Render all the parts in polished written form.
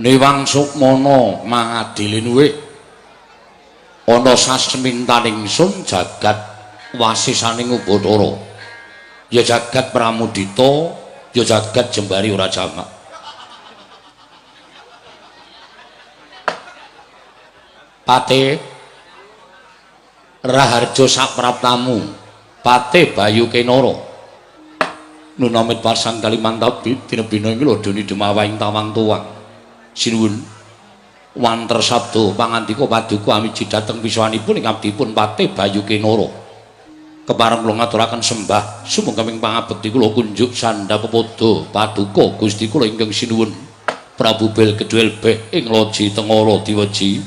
Niwang Sukmana mangadili nuwe ana sasmintaning sun jagat wasisaning Ubathara ya jagat Pramudita ya jagat jembari ora jamak Pate Raharja Sapraptamu Pate Bayu Kenara nunamit pasang Kalimantabi dinebina iki lho dene demawahing tawang tuwang sinuwun wanter sabda pangandika paduka amiji dhateng pisanipun ing abdipun Pate Bayu Kenara kepareng kula ngaturaken sembah sumangga ing pangabekti kula kunjuk sandha pepodo paduka Gusti kula ingkang sinuwun Prabu Belgedwel Beh ing Loji Tengara Diweji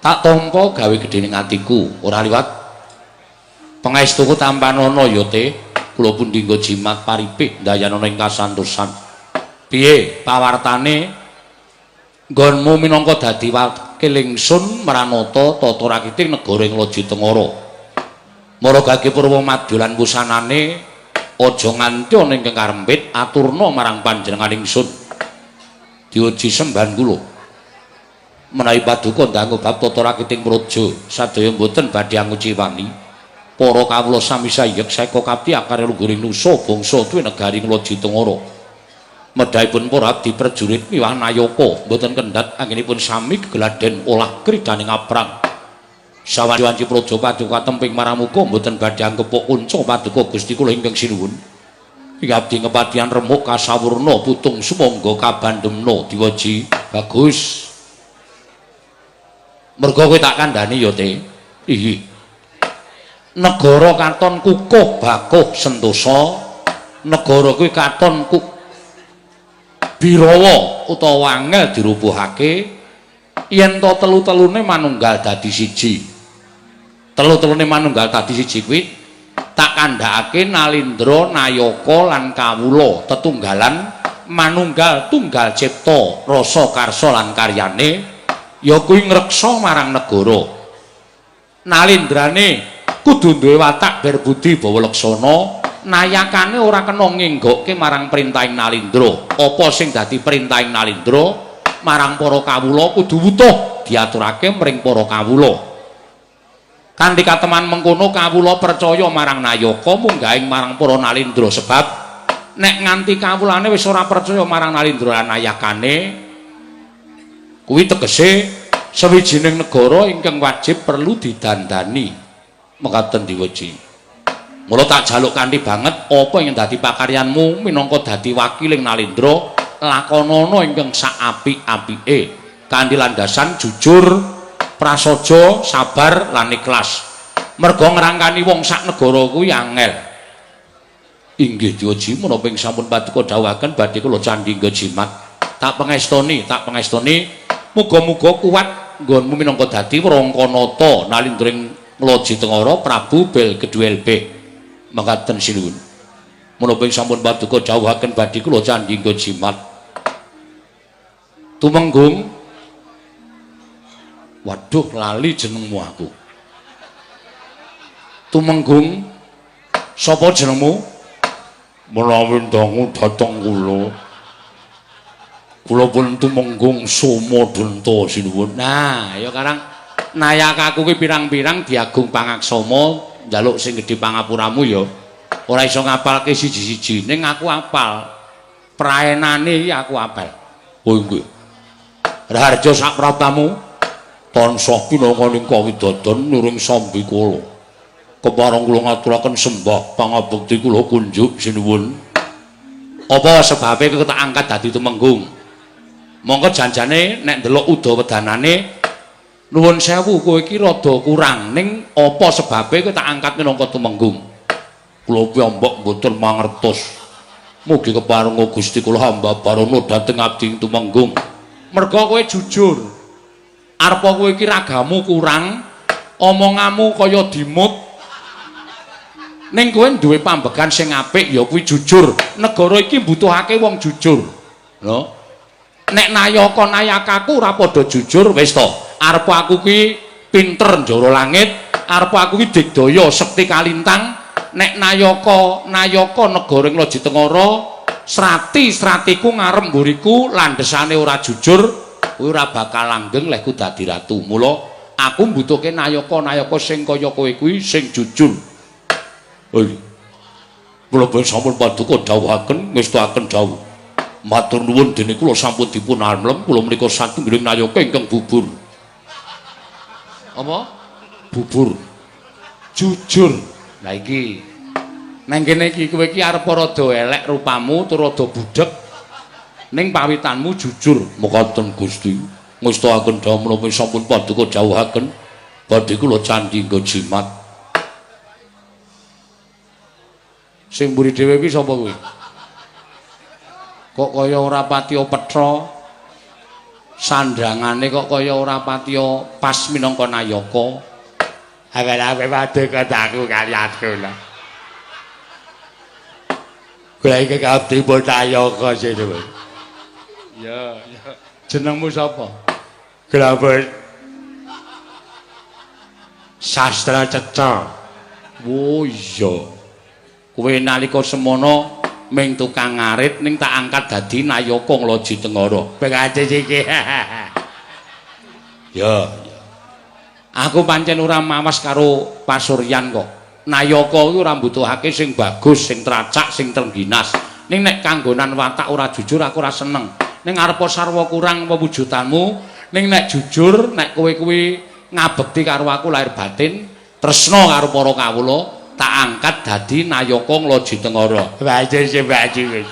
tak tampa gawe gedhening atiku ora liwat pangestuku tampanana ya te kula pun dinggo jimat paripik dayanana ing kasantosan piye pawartane nggonmu minangka dadi wakil ingsun Maranata tata rakiting negara ing Loji Tengara maragake purwa madya lan wusanane aja nganti ana ingkang karempit aturna marang panjenengan ingsun diuji sembahan kula menawi paduka ndanggo bab tata rakiting praja sadaya mboten badhe anguci wani para kawula sami sayek seka kapti akare lungguring nusa bangsa tuwi negari Loji Tengara medhaipun para abdi prajurit miwah nayaka mboten kendhat anggenipun sami gegladen olah kridaning aprang sawanci praja paduka temping maramuka mboten badhe anggepok unca paduka Gusti kula ingkang sinuwun ing abdi ngepadian remuk kasawurna putung sumangga kabandhemna diweji bagus merga kowe tak kandhani ya te iki negara katon kukuh bakuh sentosa negara kuwi katon birawa utawa angel dirubuhake yen to telu-telune manunggal dadi siji telu-telune manunggal dadi siji kuwi tak kandhakake Nalindra Nayaka lan kawula tetunggalan manunggal tunggal cipta rasa karsa lan karyane ya kuwi ngreksa marang negara Nalindrane kudu duwe watak berbudi bawa leksana nayakane ora kena nginggokke marang perintahing Nalindra apa sing dadi perintahing Nalindra marang para kawula kudu wutuh diaturake mring para kawula kanthi kateman mengkono kawula percaya marang Nayaka munggahing marang para Nalindra sebab nek nganti kawulane wis ora percaya marang Nalindra lan nayakane kuwi tegese sawijining negara ingkang wajib perlu didandani mekaten diweji mula tak jaluk kanthi banget apa yang dadi pakaryanmu minangka dadi wakiling Nalindra lakonana ingkang sak apik-apike kanthi landasan jujur prasaja sabar lan ikhlas merga ngrangkani wong sak negara kuwi angel inggih diweji menapa ing sampun paduka dawuhaken badhe kula candhingga jimat tak pangestoni muga-muga kuat nggonmu minangka dadi Wrangkanata Nalindring Loji Tengara Prabu Belgedwel Beh mangkaten sinuwun menapa ing sampun paduka dawuhaken badhe kula candhingga jimat tumenggung waduh lali jenengmu aku tumenggung sapa jenengmu menawi dangu dhateng kula pun tumenggung Somadenta sinuwun. Nah, ya karang nayakaku ki pirang-pirang diagung pangaksama njaluk sing gedhe pangapuramu ya. Ora iso ngapalke siji-siji, ning aku apal. Praenane iki aku apal. Oh nggih. Raharja Sapraptamu tansah pinanganing kawidadan nuring sambi kula. Kepareng kula ngaturaken sembah pangabekti kula kunjuk sinuwun. Apa sebabe kok tak angkat dadi tumenggung? Monggo janjane nek ndelok udawedanane nuwun sewu kowe iki rada kurang ning apa sebabe kowe tak angkat minangka tumenggung kula piyambak mboten mangertos mugi kepareng Gusti kula hamba barana dhateng abdi tumenggung merga kowe jujur arepa kowe iki ragamu kurang omonganmu kaya dimut ning kowe duwe pambegan sing apik ya kuwi jujur negara iki mbutuhake wong jujur lho nek nayaka nayakaku ora padha jujur wis to arep aku ki pinter njara langit arep aku ki digdaya sekti kalintang nek nayaka negara ing Loji Tengara Srati-sratiku ngarep mburiku landesane ora jujur, kuwi ora bakal langgeng lek ku dadi ratu. Mula aku mbutuhke nayaka-nayaka sing kaya kowe kuwi sing jujur. Kula ben sampun paduka dawuhaken ngestakaken dawuh. Matur nuwun dene kula sampun dipun alem, kula menika satunggiling nayaka ingkang bubur. Apa? Bubur. Jujur. Lah iki nang kene iki kowe iki arep rada elek rupamu tur rada budhek. Ning pawitanmu jujur mekaten Gusti. Ngestakaken dawuh menapa sampun paduka dawuhaken badhe kula candhi nggo jimat. Sing mburi dhewe iki sapa kuwi? Kok kaya ora patiya petra. Sandhangane kok kaya ora patiya pas minangka nayaka. Awe paduka aku kaliyanku lho. Kula iki kabeh nayaka sing dhewe. Ya. Jenengmu sapa? Glabet. Sastra Cetha. Oh iya. Kowe nalika semono ming tukang ngarit ning tak angkat dadi nayaka ngloji tengara. Pengaji iki. Ya. Aku pancen ora mawas karo pasuryan kok. Nayaka iku ora mbutuhake sing bagus, sing tracak, sing trengginas. Ning nek kanggonan watak ora jujur aku ora seneng. Ning arepa sarwa kurang pewujudanmu, ning nek jujur, nek kowe kuwi ngabekti karo aku lahir batin, tresna karo para kawula, tak angkat dadi nayaka ngloji tengara. Wae sing baju wis.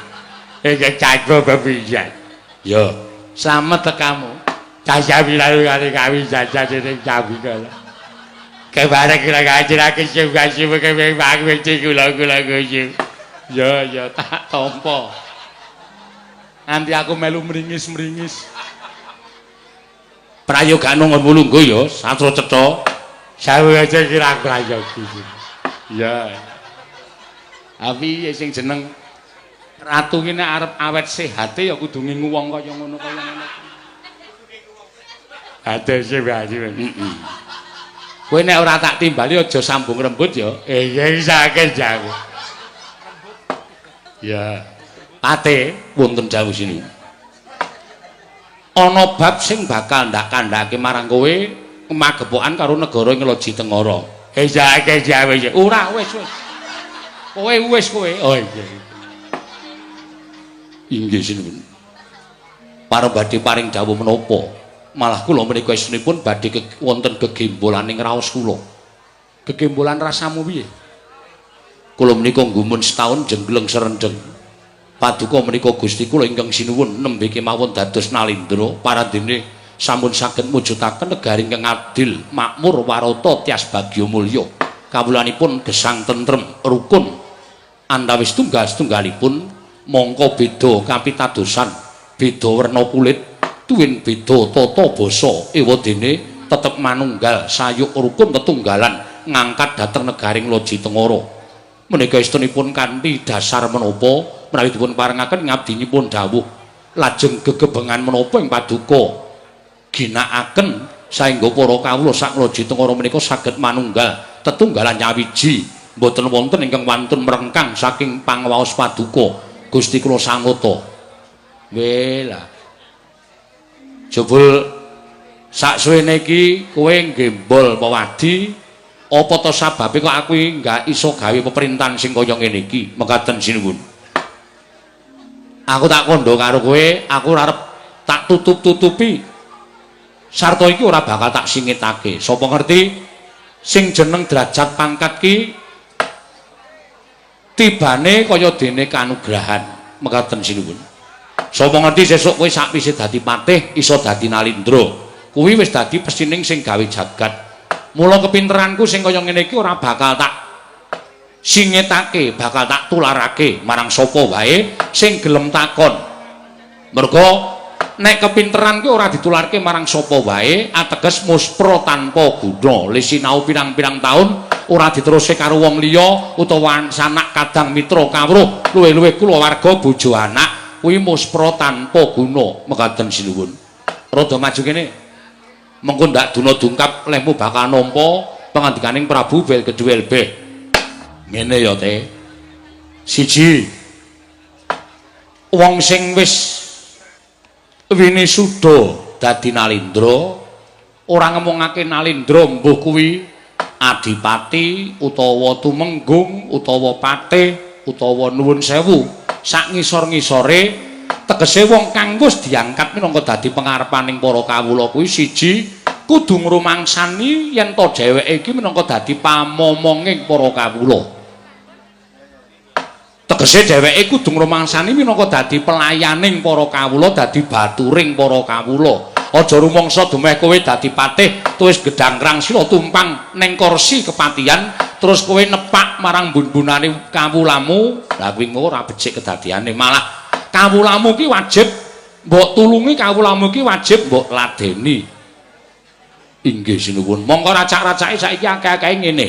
Iki cakep bepisan. Ya, slamet tekamu. Cacapi lalu kali kami jajan ning cabi kala. Kebarek kula ngajirake sing kewe bangun kula Gusti. Ya tak tampa. Nanti aku melu mringis-mringis. Prayogane ngon mulunggo ya, Sastra Cetha. Sawu aja kira prayogi. Ya. Tapi sing jeneng ratu ki nek arep awet sehate ya kudu ngingu wong kaya ngono kaya ngono. Ate sing bali. Kowe nek ora tak timbali aja sambung rembut ya. Iya sakit jago. Ya. Pate wonten dawuh sini. Ana bab sing bakal ndak kandhake marang kowe magepokan karo negara ngloji tengara. Sakit jago. Ora wis. Kowe wis kowe. Oh iya. Inggih sinten. Para badhe paring dawuh menapa? Malah kula menika isunipun badhe wonten gegembolan ing raos kula. Gegembolan rasamu piye? Kula menika nggumun setahun jengleng serendeng. Paduka menika Gusti kula ingkang sinuwun nembe kemawon dados nalindra paradene sampun saged mujudaken negari ingkang adil, makmur, warata, tias bagya mulya. Kawulanipun gesang tentrem, rukun. Antawis tunggal-tunggalipun mongko beda kapitadosan, beda werna kulit, tuwin beda tata basa, ewadene tetep manunggal, sayuk rukun tetunggalan ngangkat dhateng negaring Loji Tengara. Menika istunipun kanthi dasar menapa menawi dipun parengaken ngabdinipun dawuh lajeng gegebengan menapa ing paduka ginakaken saengga para kawula sak Loji Tengara menika saged manunggal tetunggalan nyawiji mboten wonten ingkang wantun merengkang saking pangawaos paduka Gusti kula sangota. Welah jebul saksuwene iki kowe nggembol pewadi apa to sababe kok aku enggak iso gawe peperintahan sing kaya ngene iki mekaten sinuwun. Aku tak kandha karo kowe, aku arep tak tutup-tutupi sarta iki ora bakal tak singitake. Sapa ngerti sing jeneng derajat pangkat ki tibane kaya dene kanugrahan mekaten sinuwun. Sapa ngerti sesuk kowe sakwise dadi patih iso dadi nalindra. Kuwi wis dadi pesining sing gawe jagat. Mula kepinteranku sing kaya ngene iki ora bakal tak singitake, bakal tak tularake marang sapa wae sing gelem takon. Merga nek kepinteran kuwi ora ditularke marang sapa wae, ateges muspra tanpa guna. Le sinau pirang-pirang taun ora diterusake karo wong liya utawa sanak kadang mitra kawruh, luwih-luwih kulawarga bojo anak, kuwi muspra tanpa guna. Mekaten sinuwun. Rada maju kene. Mengko ndak duna dungkap lehmu bakal nampa pangandikaning Prabu Belgedwelbeh. Ngene ya te. Siji. wong sing wis winisuda dadi nalindra ora ngemungake nalindra mbuh kuwi adipati utawa tumenggung utawa patih utawa nuwun sewu sak ngisor-ngisore tegese wong kang wis diangkat minangka dadi pangarepaning para kawula kuwi siji kudu ngrumangsani yen to dheweke iki minangka dadi pamomonging para kawula. Tegese dheweke kudu ngrumangsani minangka dadi pelayaning para kawula, dadi baturing para kawula. Aja rumangsa dumeh kowe dadi patih terus gedangkrang sira tumpang ning kursi kepatihan terus kowe nepak marang bun-bunane kawulamu. Lah kuwi ora becik kedadiane, malah kawulamu ki wajib mbok tulungi, kawulamu ki wajib mbok ladeni. Inggih sinuwun. Monggo racak-racake saiki akeh-akeh ngene.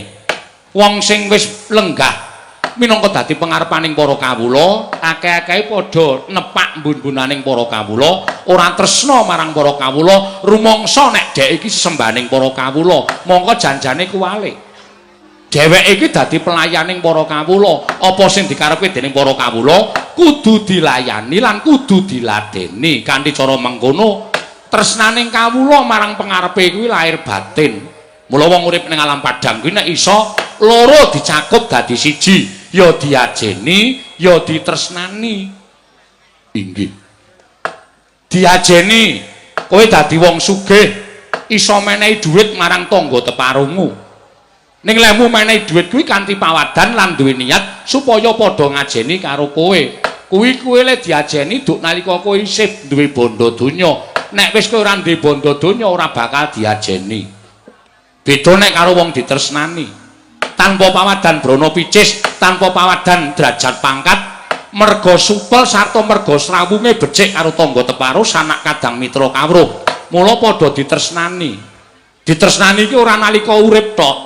Wong sing wis lenggah minangka dadi pangarepaning para kawula, akeh-akehe padha nepak mbun-bunaning para kawula, ora tresna marang para kawula, rumangsa nek dhek iki sesembahaning para kawula, mongko janjane kuwalik. Dheweke iki dadi pelayaning para kawula, apa sing dikarepe dening para kawula kudu dilayani lan kudu diladeni. Kanthi cara mengkono tresnaning kawula marang pangarepe kuwi lahir batin. Mula wong urip ning alam padang kuwi nek iso loro dicakup dadi siji, ya diajeni, ya ditresnani. Inggih. Diajeni, kowe dadi wong sugih, iso menehi dhuwit marang tangga teparumu. Ning lemu menehi dhuwit kuwi kanthi pawadan lan duwe niat supaya padha ngajeni karo kowe. Kuwi kowe le diajeni duk nalika kowe isih duwe bondo donya. Nek wis kowe ora ndek bondo donya ora bakal diajeni. Beda nek karo wong ditresnani. Tanpa pawadan brana picis, tanpa pawadan derajat pangkat, merga supel sarta merga srawunge becik karo tangga teparuh sanak kadang mitra kawruh. Mula padha ditresnani. Ditresnani iki ora nalika urip tok.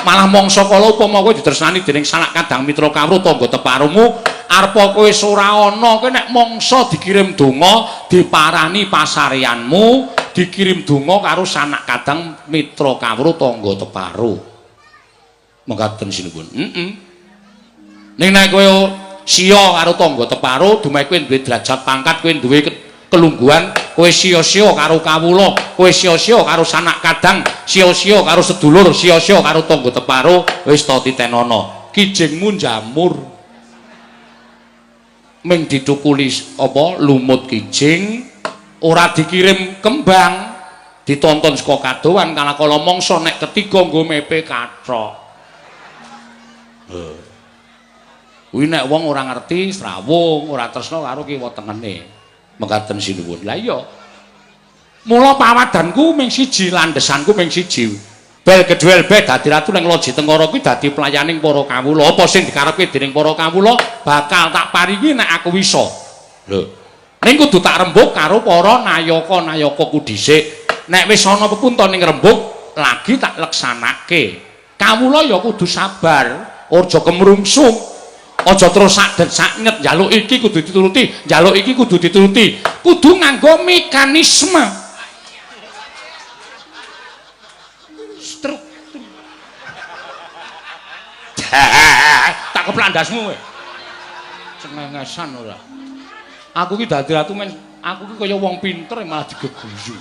Malah mangsa kala upama kowe ditresnani dening sanak kadang mitra kawruh tangga teparuhmu, arepa kowe ora ana, kowe nek mangsa dikirim donga, diparani pasareanmu, dikirim donga karo sanak kadang mitra kawruh tangga teparuh. Mengkaten sinuwun. Ning nek kowe sia karo tangga teparuh, dumeh kowe duwe derajat pangkat, kowe duwe kelungguhan, kowe sia-sia karo kawula, kowe sia-sia karo sanak kadang, sia-sia karo sedulur, sia-sia karo tangga teparuh, wis ta titenana. Kijingmu jamur. Ming ditukuli apa lumut kijing, ora dikirim kembang, ditonton saka kadowan kala-kala mangsa nek ketiga nggo mepe kathok. Kuwi nek wong ora ngerti srawung, ora tresna karo kiwa tengene. Mekaten sinuwun. Lah iya. Mula pawadanku ming siji, landhesanku ming siji. Bel gedhuel bel dadi ratu ning Loji Tengkara kuwi dadi pelayaning para kawula. Apa sing dikarepe dening para kawula bakal tak paringi nek aku iso. Lho. Ning kudu tak rembug karo para nayaka-nayaku dhisik. Nek wis ana pepunta ning rembug lagi tak leksanake. Kawula ya kudu sabar. Aja kemrungsung, aja terus sakdet-saknyet njaluk iki kudu dituruti, njaluk iki kudu dituruti, kudu nganggo mekanisme. Struktur. Tak keplandasmu kowe. Cengengesan ora. Aku ki dadi ratu men, aku ki kaya wong pinter malah digeguyu.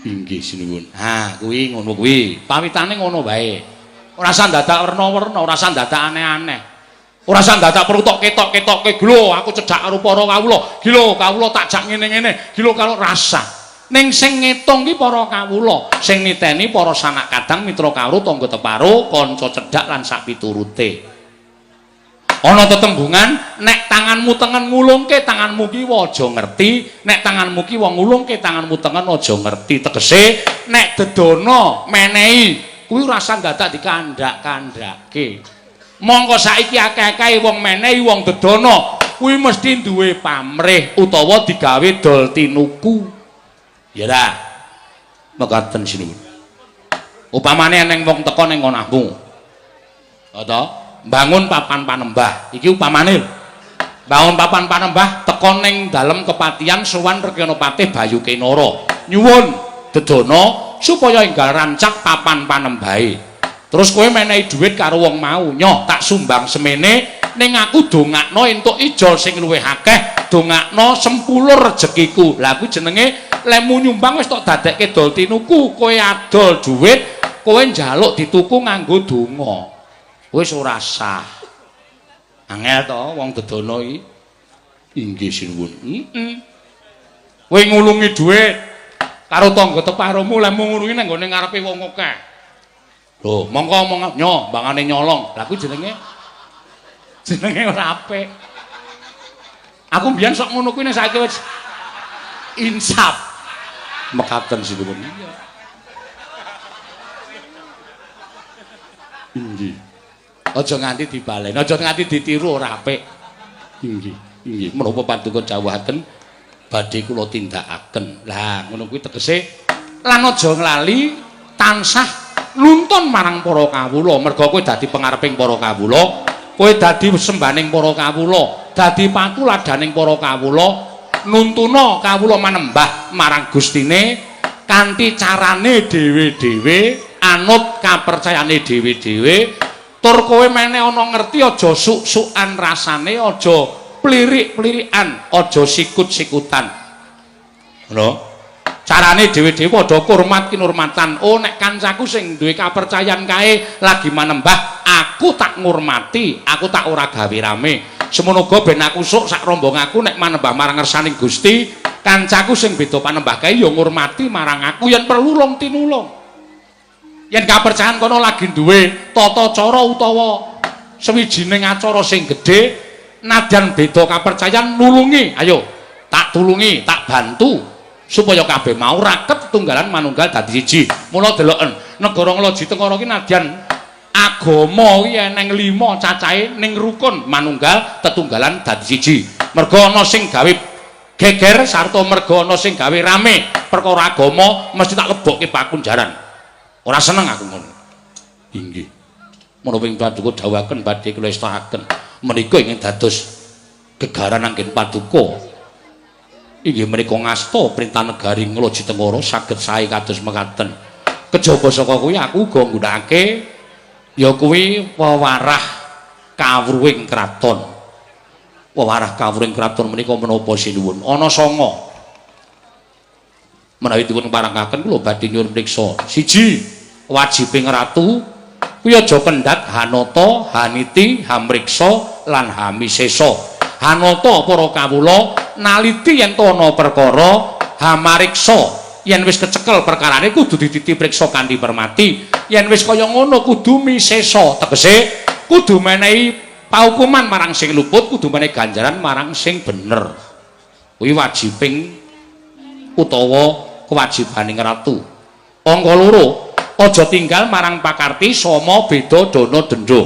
Inggih sinuwun. Ha, kuwi ngono kuwi. Pawitane ngono wae. Ora usah dadak werna-werna, ora usah dadak aneh-aneh. Ora usah dadak perutok ketok-ketokke glo, aku cedhak karo para kawula. Gilo, kawula tak jak ngene-ngene. Gilo kalau rasa. Ning sing ngitung ki para kawula, sing niteni para sanak kadang mitra kawruh tangga teparuh, kanca cedhak lan sak piturute. Ana tetembungan, nek tanganmu tengen ngulungke tanganmu ki aja ngerti, nek tanganmu ki wong ngulungke tanganmu tengen aja ngerti. Tegese nek dedana menehi kuwi rasa dadak dikandak-kandake. Mongko saiki akeh-akeh wong menehi wong dedana kuwi mesti duwe pamrih utawa digawe dol tinuku. Ya ta. Mekaten sinuwun. Upamane eneng wong teka ning omahmu. Ta? Bangun papan panembah. Iki upamane bangun papan panembah teka ning dalem kepatihan sowan Rekanapatih Bayu Kinara. Nyuwun dedana supaya enggal rancak papan panembahe. Terus kowe menehi dhuwit karo wong mau, nyoh tak sumbang semene ning aku dongakno entuk ijol sing luwih akeh, dongakno sempulur rezekiku. Lah kuwi jenenge lemu nyumbang wis tok dadekke dol tinuku, kowe adol dhuwit, kowe njaluk dituku nganggo donga. Wis ora sah. Angel to wong dedono iki. Inggih sinuwun. Kowe ngulungi dhuwit karo tangga teparomu lemu ngulungi nang gone ngarepe wong akeh. Lho, mongko omong nyo, bangane nyolong. Lah kuwi jenenge ora apik. Aku mbiyen sok ngono kuwi nek saiki wis insaf. Mekaten sinuwun. Iya. Inggih. Aja nganti dibalen, aja nganti ditiru ora apik. Inggih, menapa paduka dawuhaken badhe kula tindakaken. Lah ngono kuwi tegese lan aja nglali tansah nuntun marang para kawula, merga kowe dadi pangareping para kawula, kowe dadi sembaning para kawula, dadi patuladaning para kawula, nuntuna kawula manembah marang Gustine kanthi carane dhewe-dhewe, anut kapercayane dhewe-dhewe. Tur kowe meneh ana ngerti aja suk-sukan rasane, aja plirik-plirikan, aja sikut-sikutan. Ngono. Carane dhewe-dhewe padha hormat kinurmatan. Oh nek kancaku sing duwe kapercayan kae lagi manembah, aku tak ngurmati, aku tak ora gawe rame. Semono uga ben aku sok sak rombonganku nek manembah marang ngersaning Gusti, kancaku sing beda panembah kae ya ngurmati marang aku yen perlu long tinulung. Yen kapercayan kono lagi duwe tata cara utawa sewijining acara sing gedhe, nadyan beda kapercayan nulungi, ayo tak tulungi, tak bantu supaya kabeh mau raket tunggalan manunggal dadi siji. Mula deloken negara Nglaji Tengara iki nadyan agama iki eneng 5 cacahe ning rukun manunggal tetunggalan dadi siji. Merga ana sing gawe geger sarta merga ana sing gawe rame perkara agama mesti tak lebokke pakunjaran. Ora seneng aku ngono. Inggih. Menapa ing paduka dawuhaken badhe kula estahaken menika ingkang dados gegaran anggen paduka. Inggih menika ngasta perintah negari Nglaji Tengara saged sae kados mekaten. Kejaba saka kuwi aku uga nggunakake ya kuwi wewarah kawruhing kraton. Wewarah kawruhing kraton menika menapa sinuwun? Ana 9. Menawi dipun parangaken kula badhe nyuwun priksa. 1. Wajibing ratu kuwi aja kendhat Hanata, Haniti, Hamriksa lan Hamisesa. Hanata para kawula naliti yen ana perkara, Hamariksa yen wis kecekel perkarane kudu dititi priksa kanthi permati. Yen wis kaya ngono kudu misesa, tegese kudu menehi paukuman marang sing luput, kudu menehi ganjaran marang sing bener. Kuwi wajibing utawa kewajibaning ratu. Angka 2, aja tinggal marang pakarti sama beda dana denda.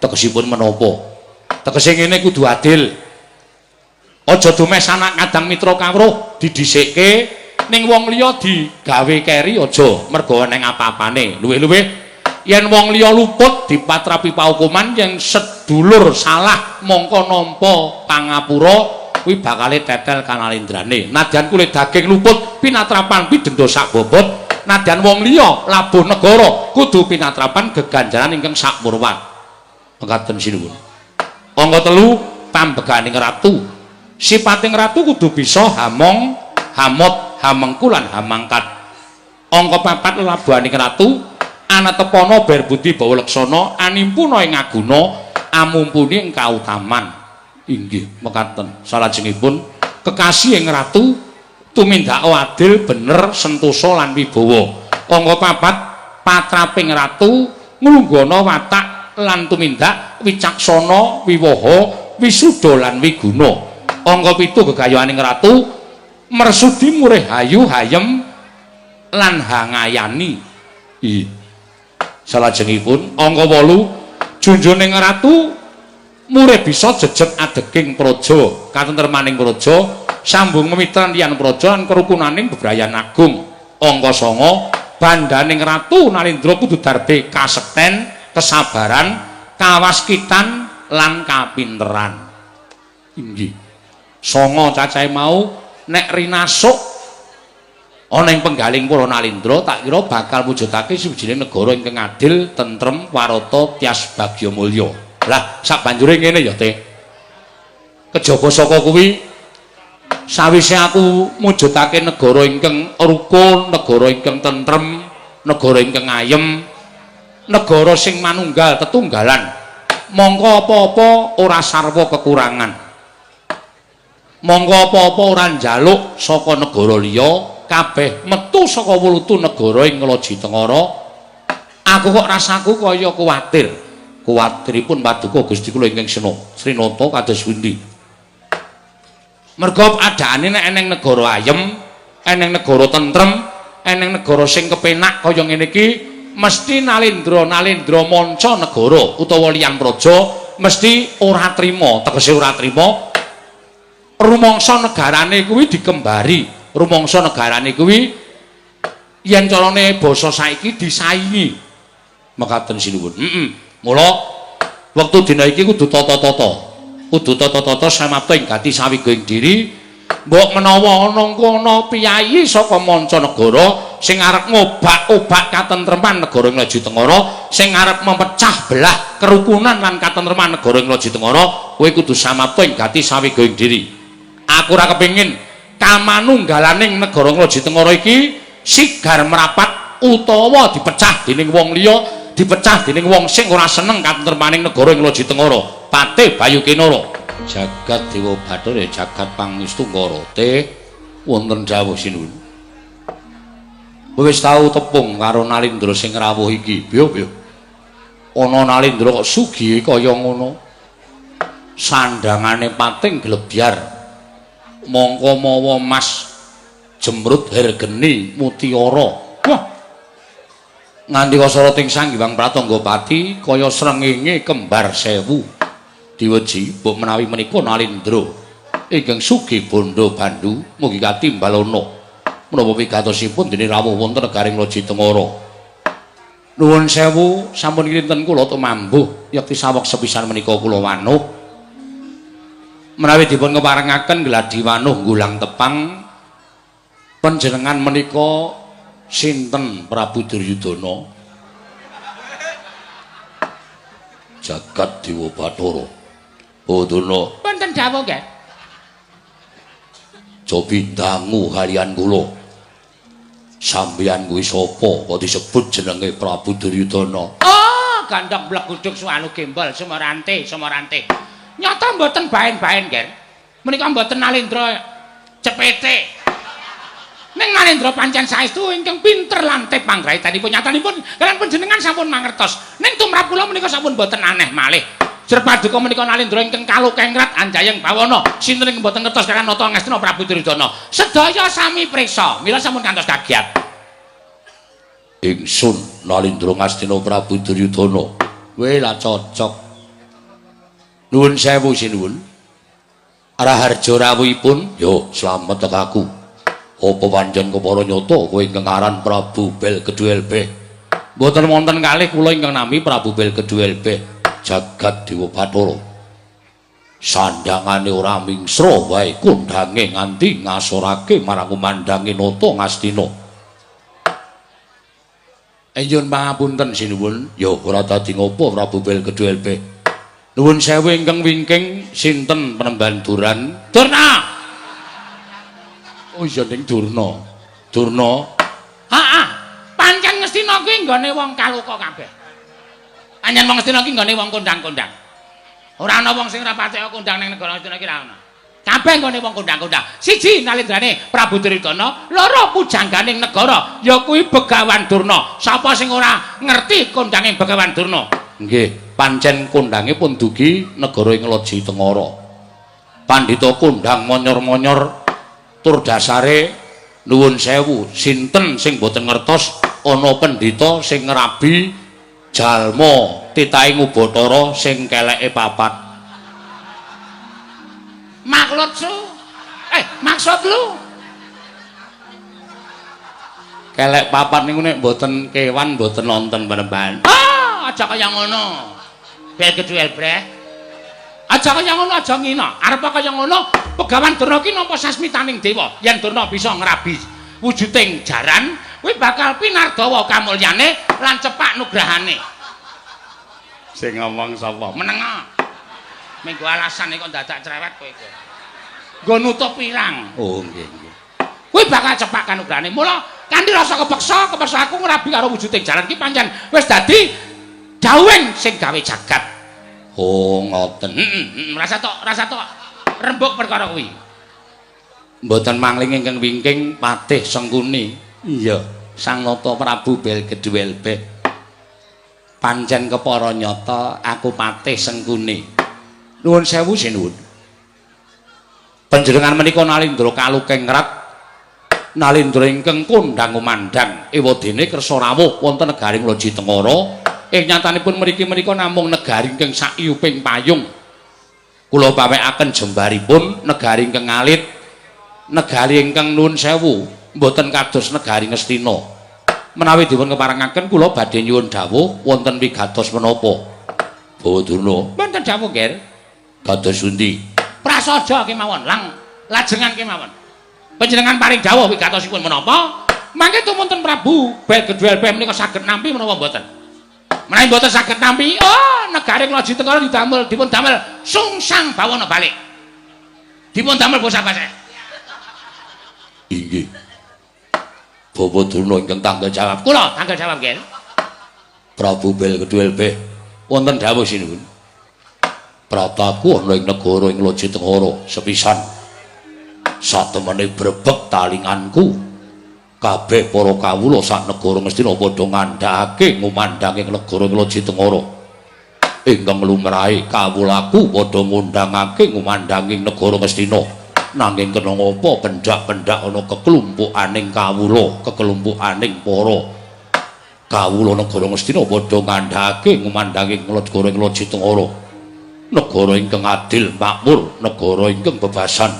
Tegesipun menapa? Tegese ngene kudu adil. Aja dumes anak kadang mitra kawruh didhisikke ning wong liya digawe keri aja merga ning apa-apane. Luwih-luwih yen wong liya luput dipatrapi paukuman, yen sedulur salah mongko nampa pangapura kuwi bakale tetel kanalindrane. Nadyan kulit daging luput pinatrapan pidenda sak bobot, nadyan wong liya labuh negara kudu pinatrapan geganjaran ingkang sak murwat. Mekaten sinuwun. Angka 3, tambeganing ratu. Sipating ratu kudu bisa hamong, hamot, hamengku lan hamangkat. Angka 4, labuhaning ratu anatepana berbudi bawa leksana, animpuna ing aguna, amumpuni ing kautaman. Inggih mekaten. Salajengipun kekasih ing ratu tumindaka adil, bener, sentosa lan wibawa. Angka 4, patraping ratu nglunggana watak lan tumindak wicaksana, wiwaha, wisuda lan wiguna. Angka 7, gegayohaning ratu mersudi murih hayu hayem lan hangayani. Salajengipun angka 8, junjuning ratu murih bisa jejet adeging praja, katentremaning praja, sambung memitran liyan praja lan kerukunaning bebrayan agung. Angka 9, bandaning ratu Nalindra kudu darbe kasekten, kesabaran, kawaskitan lan kapinteran. Inggih. 9 cacahe mau nek rinasuk ana ing penggaling para Nalindra tak kira bakal mujudake sawijining negara ingkang adil, tentrem, warata, tyas bagya mulya. Lah sabanjure ngene ya Te. Kejaba saka kuwi sawise aku mujudake negara ingkang rukun, negara ingkang tentrem, negara ingkang ayem, negara sing manunggal tetunggalan, mongko apa-apa ora sarwa kekurangan, mongko apa-apa ora njaluk saka negara liya, kabeh metu saka wulutu negara ing Ngloji Tengara. Aku kok rasaku kaya kuwatiripun paduka Gusti kula ingkang Srinata kados pundi. Merga adaane nek eneng negara ayem, eneng negara tentrem, eneng negara sing kepenak kaya ngene iki, mesti nalindra manca negara utawa liyan praja mesti ora trima, tegese ora trima rumangsa negarane kuwi dikembari, rumangsa negarane kuwi yen carane basa saiki disaingi. Mekaten sinuwun. Mula wektu dina iki kudu tata-tata. Kudu tata-tata samapta ing gati sawijining diri. Mbok menawa ana piyayi saka manca negara sing arep ngobak-obak katentreman negara Ngloji Tengara, sing arep mempecah belah kerukunan lan katentreman negara Ngloji Tengara, kowe kudu samapta ing gati sawijining diri. Aku ora kepengin kamanunggalaning negara Ngloji Tengara iki sigar merapat utawa dipecah dening wong liya, dipecah dening wong sing ora seneng katentremaning negara Ngloji Tengara. Patih Bayu Kinara, jagat Dewa Bathara, jagat Pangestu Te wonten dawuh sinuwun. Wis tau tepung karo Nalindra sing rawuh iki, biyo. Ana Nalindra kok sugih kaya ngono. Sandhangane pating glebyar. Mongko mawa emas jemrut hergeni mutiara. Wah. Nganti kasarating Sang Hyang Pratanggapati kaya srengenge kembar 1000. Diweji mbok menawi menika Nalindra ingkang sugih bondo Bandu mugi katimbal ana menapa wigatosipun dene rawuh wonten negaring Ngloji Tengara. Nuwun sewu sampun kinten kula tumambuh yekti saweg sepisan menika kula wanuh menawi dipun keparengaken gladi wanuh nggulang tepang panjenengan menika sinten Prabu Duryudana? Jagat Dewa Bathara. Udana wonten dawuh nggih. Cobi dangu kalian kula. Sampeyan kuwi sapa kok disebut jenenge Prabu Duryudana? Oh, gandhok bleguduk suwanu gembol Semarante. Nyata mboten baen-baen, nggih. Menika mboten Nalindra cepete. Ning Nalindra pancen saestu ingkang pinter lan tep panggraitanipun nyatanipun kalian panjenengan sampun mangertos. Ning tumrap kula menika sampun mboten aneh malih. Jerpaduka menika Nalindra ingkang kalukengrat anjayeng bawana sinten ing mboten ngertos kalian nata ngestina Prabu Duryudana. Sedaya sami priksa, mila sampun kantos kagiat. Ingsun Nalindra ngastina Prabu Duryudana. Weh lah cocok. Nuwun sewu sinuwun. Raharja rawuhipun, yo slamet tekaku. Apa pancen kepara nyata kowe ingkang aran Prabu Belkeduelbeh? Mboten wonten kalih kula ingkang nami Prabu Belkeduelbeh. Jagat Dewa Bathara. Sandhangane ora mingsra wae kondhange nganti ngasorake marang kumandange nata ngastina. Nyuwun pangapunten sinuwun, ya ora dadi ngopo Prabu Belkeduelbeh. Nuwun sewu ingkang wingking sinten Penemban Duran? Durna. Oh iya ning Durna. Durna. Heeh. Pancen ngestina kuwi nggone wong kaluka kabeh. Anyen wong Ngastina ki nggone wong kondang-kondang. Ora ana wong sing ora patek kondang ning negara Ngastina ki ora ana. Kabeh nggone wong kondang-kondang. Siji Nalindrane Prabu Duryudana, loro pujangganing negara ya kuwi Begawan Durna. Sapa sing ora ngerti kondanging Begawan Durna? Nggih, pancen kondange pun dugi negara Ngloji Tengara. Pandhita kondang monyor-monyor tur dasare nuwun sewu, sinten sing boten ngertos ana pendhita sing ngrabi jalma titahe Ubathara sing keleke papat. Maksud lu? Kelek papat niku nek mboten kewan mboten nonton Penemban. Ah, aja kaya ngono. Belkeduelbeh. Aja kaya ngono, aja ngina. Arep kaya ngono, Begawan Durna ki nampa sasmitaning dewa. Yen Durna bisa ngrabi wujuding jaran, kuwi bakal pinardawa kamulyane lan cepak nugrahane. Sing ngomong sapa? Menenga. Minggu alasan kok dadak cerewet kowe iku. Nggo nutup pirang. Oh, nggih, nggih. Kuwi bakal cepak kanugrahane. Mula kanthi rasa kepeksa aku ngrabi karo wujuding jalan ki pancen wis dadi dawuhing sing gawe jagat. Oh, ngoten. Rasa tok rembug perkara kuwi. Mboten mangling ingkang wingking Patih Sengkuni. Iya, Sang Nata Prabu Belgedwelbeh. Pancen kepara nyata aku Patih Sengkuni. Nuwun sewu sinuwun. Panjenengan menika Nalindra Kalukengrat. Nalindra ingkang kondhang umandhang ewadene kersa rawuh wonten negaring Loji Tengara. Ing nyatanipun mriki menika namung negari ingkang sakiyuping payung. Kula pawekaken jembaripun negari ingkang alit, negari ingkang nuwun sewu, mboten kados negari Ngastina. Menawi dipun keparengaken kula badhe nyuwun dawuh wonten wigatos menapa? Bawa Durna. Mboten dawuh, Ger. Kados pundi? Prasaja kemawon, lajengan kemawon. Panjenengan paring dawuh wigatosipun menapa? Mangke tumunten Prabu Belgedwelbeh menika saged nampi menapa mboten? Menawi mboten saged nampi, oh negari Loji Tengara dipun damel sungsang bawana balik. Dipun damel basa-basa. Inggih. Bawa Durna ingkang tanggal jawab. Kula tanggal jawab, Ger. Prabu Belgedwelbeh wonten dawuh sinuwun. Prataku ana ing negara ing Loji Tengara sepisan. Satemene brebeg talinganku. Kabeh para kawula sak negara Ngastina padha ngandhakake ngumandhang ing negara Loji Tengara. Ingkang lumrahe kawulaku padha ngundhangake ngumandhang ing negara Ngastina. Nanging kena ngapa pendak-pendak ana kekelumpukaning kawula, kekelumpukaning para kawula negara Ngastina padha ngandhakake ngumandhang ing negara Loji Tengara. Negara ingkang adil makmur, negara ingkang bebasan.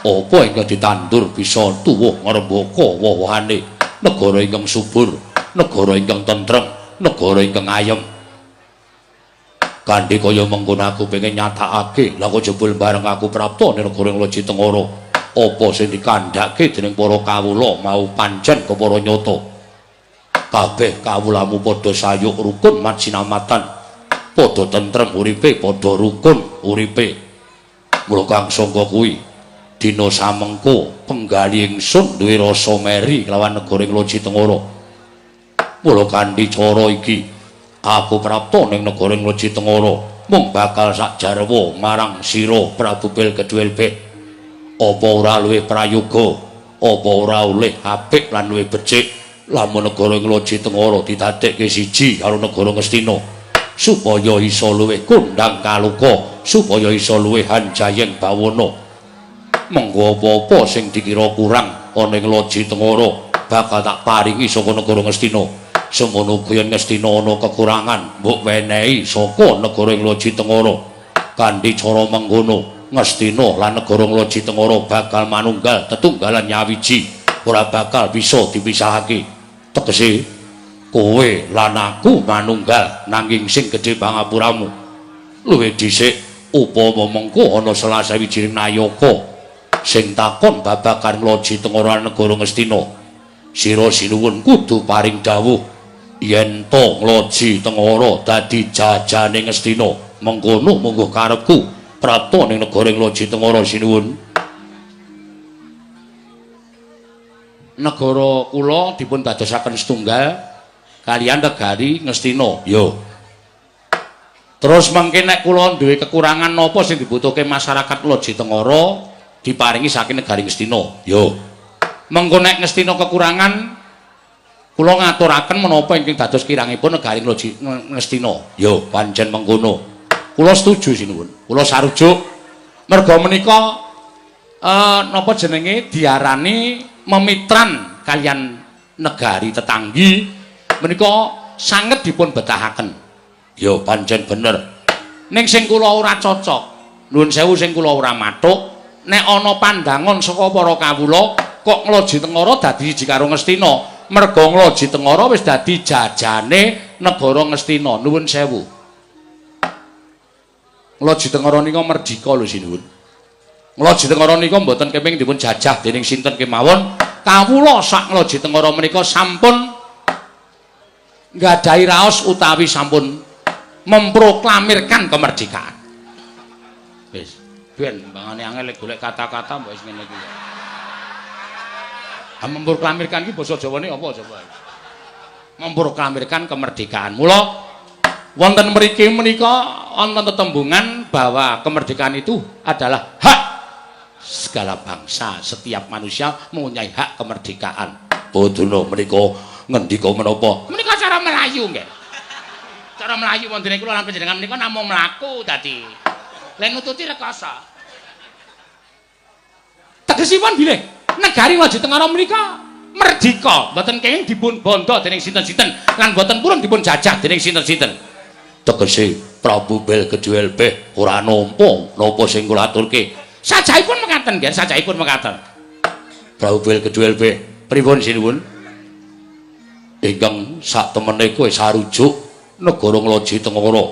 Apa ingkang ditandur bisa tuwuh ngrembaka woh-wohane, negara ingkang subur, negara ingkang tentrem, negara ingkang ayem. Kanthi kaya mengkono aku pengen nyatakake lha kok jebul bareng aku prapta ning negara Loji Tengara. Apa sing dikandhake dening para kawula mau pancen kepara nyata. Kabeh kawulamu padha sayuk rukun majinamatan, padha tentrem uripe, padha rukun uripe. Mula kang sangka kuwi dina samengko penggali ingsun duwe rasa meri lawan negara Loji Tengara. Mula kanthi cara iki aku prapta ning negara Loji Tengara mung bakal sak jarwa marang sira Prabu Belgedwelbeh. Apa ora luwih prayoga, apa ora oleh apik lan luwih becik lamun negara Loji Tengara didadekke siji karo negara Ngastina supaya isa luwih kondhang kaluka, supaya isa luwih hanjayeng bawana. Mengko apa-apa sing dikira kurang ana ing Loji Tengara bakal tak paringi saka negara Ngastina. Semono uga yen Ngastina ana kekurangan mbok wenehi saka negara ing Loji Tengara. Kanthi cara mengkono Ngastina lan negara Loji Tengara bakal manunggal tetunggalan nyawiji, ora bakal bisa dipisahake. Tegese kowe lan aku manunggal nanging sing gedhe pangapuramu. Luwih dhisik upama mengko ana salah sawijining nayaka sing takon babagan Loji Tengara negara Ngastina. Sira sinuwun kudu paring dawuh yen to Loji Tengara dadi jajane Ngastina. Mengkono mungguh karepku prapta ning negara Loji Tengara sinuwun. Negara kula dipun dadosaken setunggal kaliyan negari Ngastina. Yo. Terus mengke nek kula duwe kekurangan napa sing dibutuhke masyarakat Loji Tengara diparingi saking negari Ngastina. Yo. Mengko nek Ngastina kekurangan kula ngaturaken menapa ingkang dados kirangipun negari Loji Ngastina. Yo, pancen mengkono. Kula setuju sinuwun. Kula sarujuk merga menika napa jenenge diarani memitran kalian negari tetanggi menika sanget dipun betahaken. Yo, pancen bener. Ning sing kula ora cocok, nuwun sewu sing kula ora mathuk. Nek ana pandangan saka para kawula kok Loji Tengara dadi siji karo Ngastina, merga Loji Tengara wis dadi jajane negara Ngastina. Nuwun sewu. Loji Tengara nika merdika lho sinuwun. Loji Tengara nika mboten keping dipun jajah dening sinten kemawon. Kawula sak Loji Tengara menika sampun nggadahi raos utawi sampun memproklamirkan kemerdekaan. Wis, ben mbangane angel golek kata-kata mbok wis ngene iki. Memproklamirkan iki basa Jawane apa coba? Memproklamirkan kemerdekaan. Mula wonten mriki menika wonten tetembungan bahwa kemerdekaan itu adalah hak segala bangsa, setiap manusia mempunyai hak kemerdekaan. Bodhono menika ngendika menapa? Menika cara Melayu nggih. Cara Melayu wonten kula lan panjenengan menika namung mlaku dadi. Len nututi rekoso. Tegesipun bilih negari Waji Tengara menika merdeka, mboten kenging dipun bondo dening sinten-sinten lan mboten purun dipun jajah dening sinten-sinten. Tegese Prabu Belgedwel Beh ora nampa napa sing kula aturke. Sajaipun mekaten nggih, sajaipun mekaten. Prabu Belgedwel Beh, pripun sinuwun? Ingkang sak temene kowe sarujuk negara Ngloji Tengara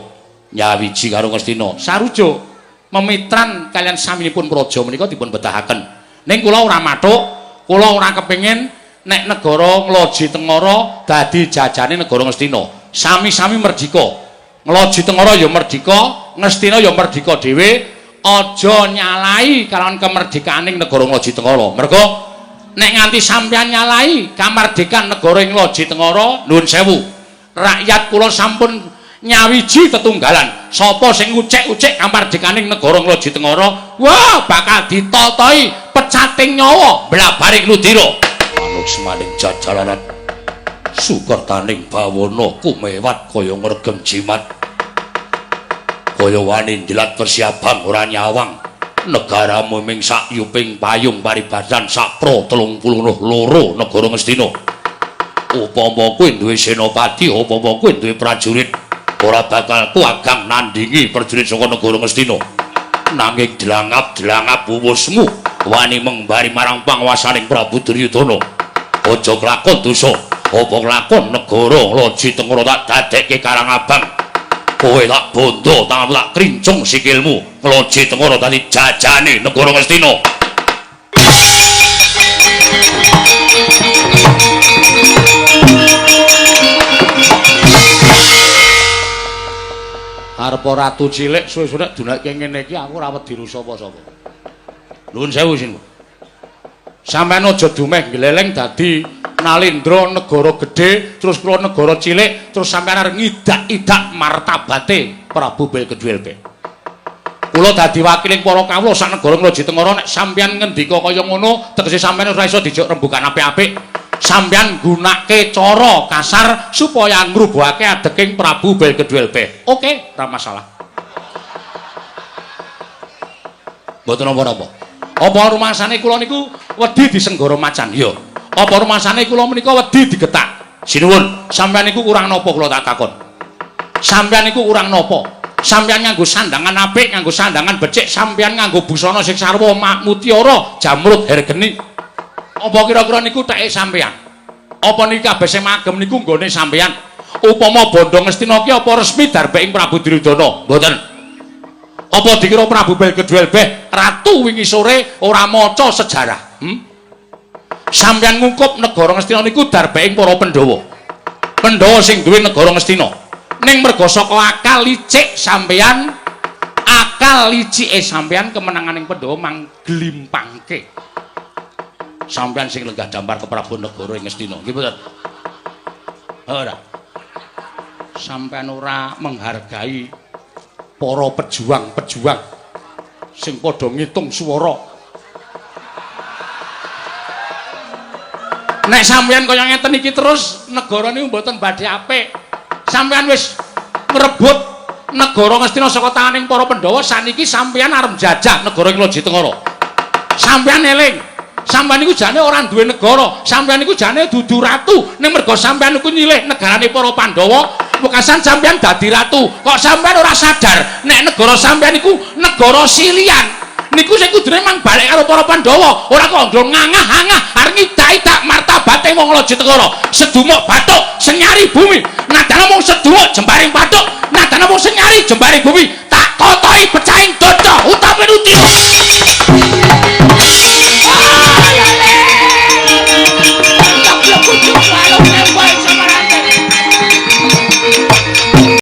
nyawiji karo Ngastina. Sarujuk memitran kalian saminipun praja menika dipun betahaken. Ning kula ora mathuk, kula ora kepengin nek negara Ngloji Tengara dadi jajane negara Ngastina. Sami-sami merdeka. Ngloji Tengara ya merdeka, Ngastina ya merdeka dhewe. Aja nyalai kalawan kemerdekaane negara Ngloji Tengara. Mergo nek nganti sampeyan nyalai kamardikan negara Ngloji Tengara, nuwun sewu. Rakyat kula sampun nyawiji tetunggalan. Sapa sing ucek-ucek kamardikaning negara Ngloji Tengara, wah bakal ditotoi pecating nyawa blabaring ludira. Manuk semaning jajalanan sukertaning bawana kumewat kaya ngregem jimat. Kaya wani ndilat persiapan ora nyawang. Negaramu ming sak yuping payung paribasan sak pro 32 negara Ngastina. Upama kowe duwe senopati, upama kowe duwe prajurit, ora bakal kuagang nandingi prajurit saka negara Ngastina. Nanging delangap-delangap wuwusmu wani mengbari marang panguwasaning Prabu Duryudana. Aja kelakon dosa, apa kelakon negara Ngloji Tengara tak dadekke Karang Abang. Kowe tak bondo tangan tak krincung sikilmu. Ngloji Tengara dadi jajane negara Ngastina. Arep ratu cilik suwe-suwe dunake ngene iki aku ora wedi sapa-sapa. Nuwun sewu sin. Sampeyan aja dumeh gleleng dadi Nalindra negara gedhe terus kula negara cilik terus sampeyan arep ngidak-idak martabate Prabu Belgedwel Beh. Kula dadi wakiling para kawula sak negara Ngloji Tengara nek sampeyan ngendika kaya ngono tegese sampeyan ora iso dijak rembugan apik-apik. Sampeyan gunake cara kasar supaya ngrubuhake adeking Prabu Belgedwel Beh. Oke, ora masalah. Mboten napa-napa. Apa rumasane kula niku wedi disenggara macan? Ya. Apa rumasane kula menika wedi digetak? Sinuwun, sampeyan niku kurang napa kula tak takon. Sampeyan niku kurang napa? Sampeyan nganggo sandangan apik, nganggo sandangan becik, sampeyan nganggo busana sing sarwa mutiara, jamrut, hergeni. Apa kira-kira niku teke sampeyan? Apa niki kabeh sing magem niku nggone sampeyan? Upama Bondo Ngastina ki apa resmi darbeking Prabu Duryudana? Mboten. Apa dikira Prabu Belgedwel Beh ratu wingi sore ora maca sejarah? Sampeyan ngungkup negara Ngastina niku darbeking para Pandhawa. Pandhawa sing duwe negara Ngastina. Ning merga saka akal licik sampeyan, akal licike sampeyan kemenanganing Pandhawa mangglimpangke. Sampeyan sing lenggah dampar ke Prabu negara ing Ngastina. Nggih mboten? Ora. Sampeyan ora menghargai para pejuang-pejuang sing padha ngitung swara. Nek sampeyan kaya ngeten iki terus negara niku mboten badhe apik. Sampeyan wis ngrebut negara Ngastina saka tanganing para Pandhawa, saniki sampeyan arep jajah negara Ngloji Tengara. Sampeyan eling, sampeyan niku jane ora duwe negara, sampeyan niku jane dudu ratu, ning merga sampeyan niku nyilih negarane para Pandhawa, wekasan sampeyan dadi ratu. Kok sampeyan ora sadar nek negara sampeyan niku negara silian. Niku sing kudune mang balik karo para Pandhawa, ora kok ndol ngangah-angah arep ngidak-idak martabate wong Ngloji Tengara. Sedumuk bathuk senyari bumi, nadane mung sedumuk jembaring bathuk, nadane mung senyari jembaring bumi, tak totohi